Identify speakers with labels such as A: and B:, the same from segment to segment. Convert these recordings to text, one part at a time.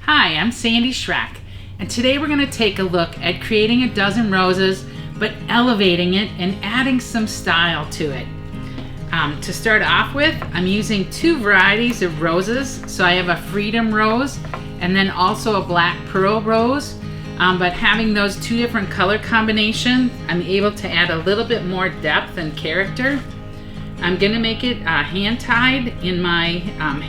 A: Hi, I'm Sandy Schreck, and today we're going to take a look at creating a dozen roses, but elevating it and adding some style to it. To start off with, I'm using two varieties of roses. So I have a Freedom Rose and then also a Black Pearl Rose. But having those two different color combinations, I'm able to add a little bit more depth and character. I'm going to make it hand-tied in my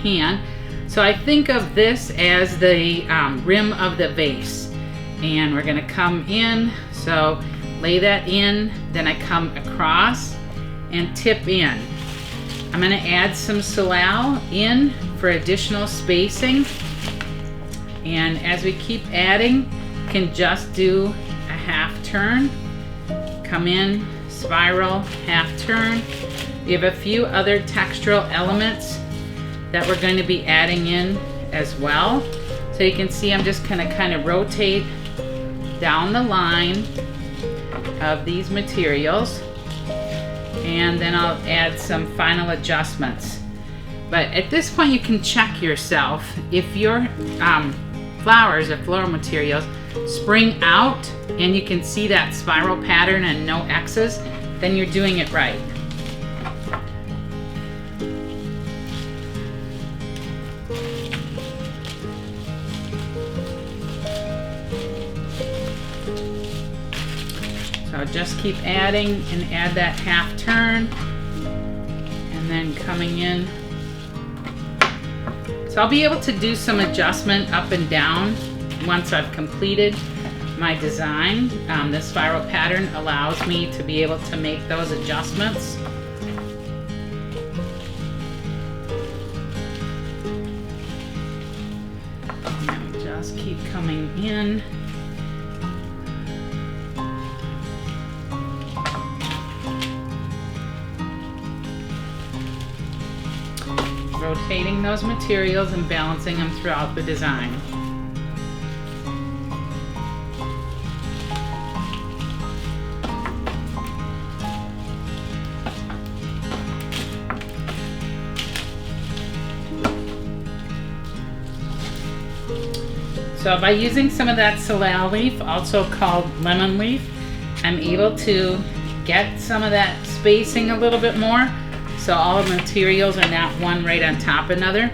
A: hand. So I think of this as the rim of the vase. And we're going to come in, so lay that in, then I come across and tip in. I'm going to add some salal in for additional spacing. And as we keep adding, can just do a half turn, come in, spiral, half turn. We have a few other textural elements that we're going to be adding in as well. So you can see I'm just going to kind of rotate down the line of these materials, and then I'll add some final adjustments. But at this point you can check yourself. If your flowers or floral materials spring out and you can see that spiral pattern and no X's, then you're doing it right. So just keep adding and add that half turn and then coming in. So I'll be able to do some adjustment up and down once I've completed my design. This spiral pattern allows me to be able to make those adjustments. And just keep coming in. Rotating those materials and balancing them throughout the design. So by using some of that salal leaf, also called lemon leaf, I'm able to get some of that spacing a little bit more. So all the materials are not one right on top of another.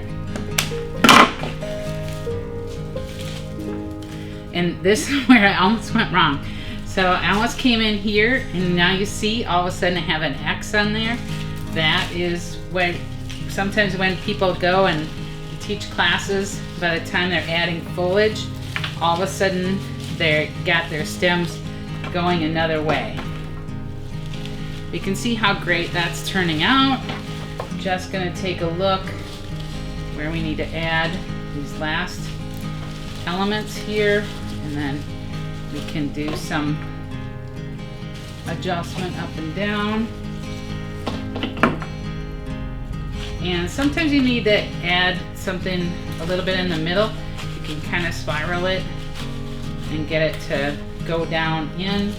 A: And this is where I almost went wrong. So I almost came in here, and now you see all of a sudden I have an X on there. That is when sometimes when people go and teach classes, by the time they're adding foliage, all of a sudden they got their stems going another way. You can see how great that's turning out. Just gonna take a look where we need to add these last elements here, and then we can do some adjustment up and down. And sometimes you need to add something a little bit in the middle. You can kind of spiral it and get it to go down in.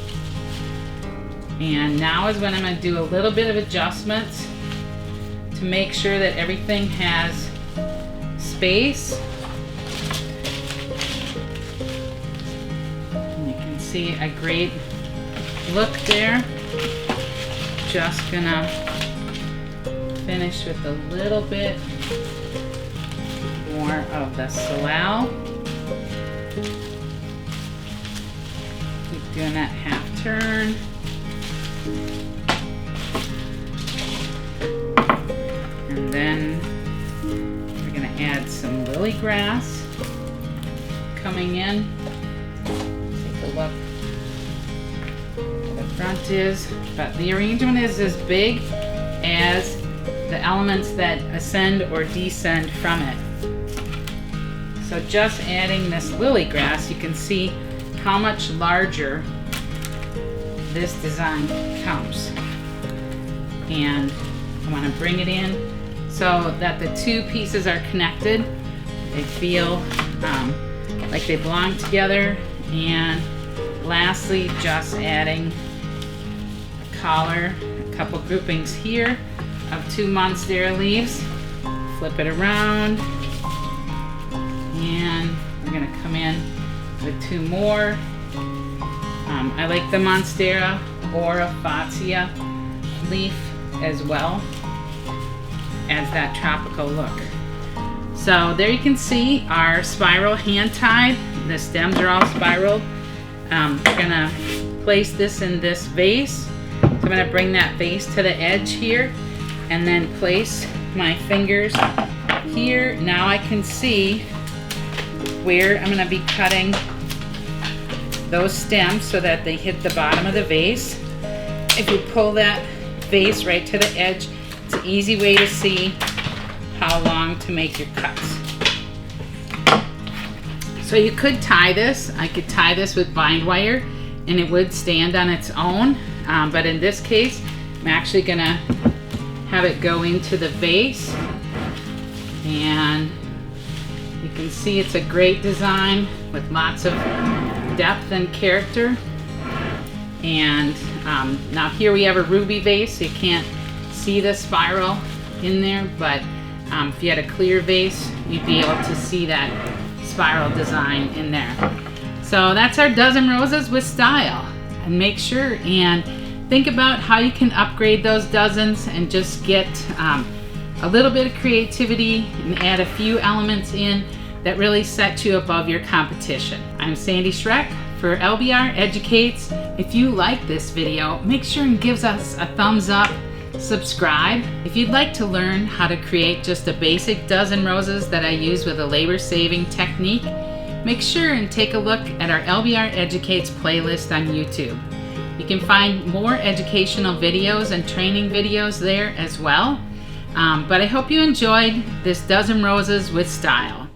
A: And now is when I'm going to do a little bit of adjustments to make sure that everything has space. And you can see a great look there. Just gonna finish with a little bit more of the salal. Keep doing that half turn. And then we're going to add some lily grass coming in. Take a look where the front is. But the arrangement is as big as the elements that ascend or descend from it. So just adding this lily grass, you can see how much larger this design comes. And I want to bring it in so that the two pieces are connected. They feel like they belong together. And lastly, just adding a collar, a couple groupings here of 2 monstera leaves. Flip it around, and we're going come in with 2 more. I like the Monstera Ora Fascia leaf as well as that tropical look. So there you can see our spiral hand tied. The stems are all spiraled. I'm gonna place this in this vase. So I'm gonna bring that vase to the edge here and then place my fingers here. Now I can see where I'm gonna be cutting those stems so that they hit the bottom of the vase. If you pull that vase right to the edge, it's an easy way to see how long to make your cuts. So you could tie this. I could tie this with bind wire and it would stand on its own. But in this case, I'm actually gonna have it go into the vase. And you can see it's a great design with lots of depth and character. And now here we have a ruby vase, so you can't see the spiral in there, but if you had a clear vase, you'd be able to see that spiral design in there. So that's our dozen roses with style. And make sure and think about how you can upgrade those dozens and just get a little bit of creativity and add a few elements in that really set you above your competition. I'm Sandy Schreck for LBR Educates. If you like this video, make sure and give us a thumbs up, subscribe. If you'd like to learn how to create just a basic dozen roses that I use with a labor-saving technique, make sure and take a look at our LBR Educates playlist on YouTube. You can find more educational videos and training videos there as well. But I hope you enjoyed this dozen roses with style.